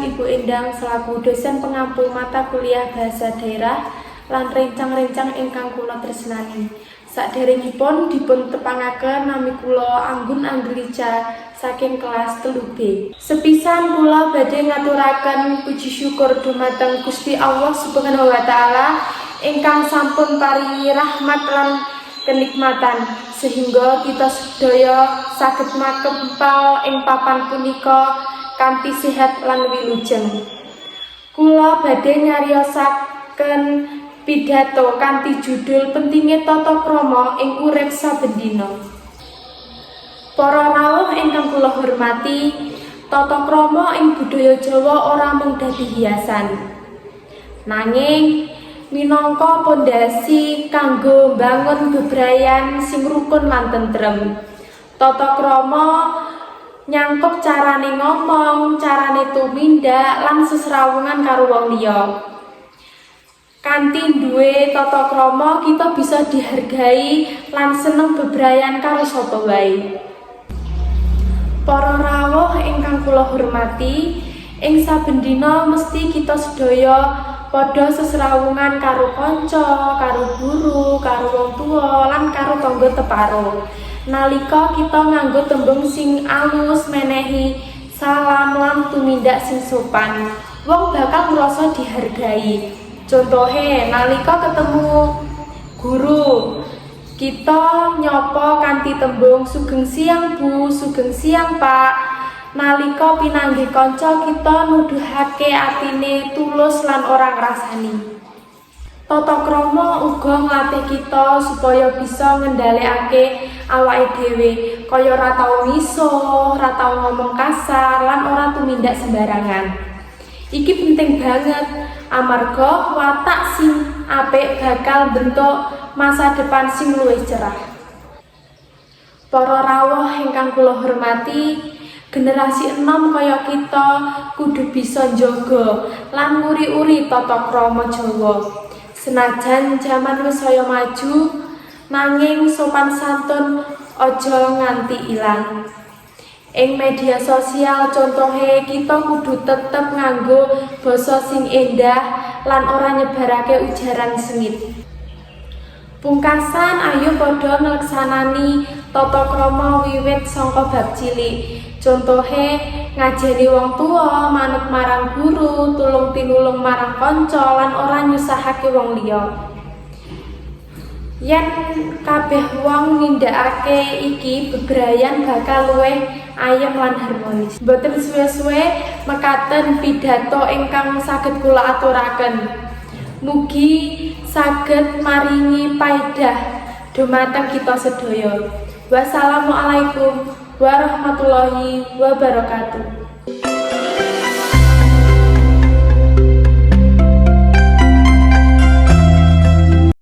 lajeng Ibu Endang selaku dosen pengampu mata kuliah Bahasa Daerah lan rencang-rencang ingkang kula tresnani. Saderengipun dipun tepangaken nami kula Anggun Anggelica saking kelas 3B. Sepisan kula badhe ngaturaken puji syukur dumateng Gusti Allah Subhanahu wa taala ingkang sampun paringi rahmat lan kenikmatan sehingga kita sedaya saged makempal ing papan punika kanthi sehat lan wilujeng. Kula badhe nyariosaken pidato kanthi judul pentingnya tata krama ing urip saben dina. Para rawuh ingkang kula hormati, tata krama ing budaya Jawa ora mung dadi hiasan, nanging minangka pondasi kanggo mbangun bebrayan sing rukun lan tentrem. Tata krama nyangkup carane ngomong, carane tumindak lan sesrawungan karo wong liya. Kanthi duwe tata krama kita bisa dihargai lan seneng bebrayan karo sapa wae. Para rawuh ingkang kula hormati, ing saben dina mesti kita sedaya padha sesrawungan karo kanca, karo guru, karo wong tuwa lan karo tangga teparo. Nalika kita nganggo tembung sing alus menehi salam lan tumindak sing sopan, wong bakal ngrasa dihargai. Contohe nalika ketemu guru, kita nyapa kanthi tembung sugeng siang Bu, sugeng siang Pak. Nalika pinanggih kanca kita nuduhake atine tulus lan ora ngrasani. Tata krama uga nglatih kita supaya bisa ngendhalekake awake dhewe, kaya ora tau misuh, ora tau ngomong kasar lan ora tumindak sembarangan. Iki penting banget amarga watak sing apik bakal bentuk masa depan sing luwih cerah. Para rawuh ingkang kula hormati, generasi enom kaya kita kudu bisa njaga lan nguri-uri tata krama Jawa. Senajan jaman wis saya maju, nanging sopan santun aja nganti ilang. Ing media sosial contohe kita kudu tetep nganggo basa sing endah lan ora nyebarake ujaran sengit. Pungkasan ayo padha ngleksanani tata krama wiwit saka bab cilik. Contohe ngajeni wong tuwa, manut marang guru, tulung tinulung marang kanca lan ora nyusahake wong liya. Yen kabeh wong nindakake iki, bebrayan bakal luwih ayem lan harmonis. Mboten suwe-suwe mekaten pidato ingkang saged kula aturaken. Mugi saged maringi paedah dhumateng kita sedaya. Wassalamualaikum warahmatullahi wabarakatuh.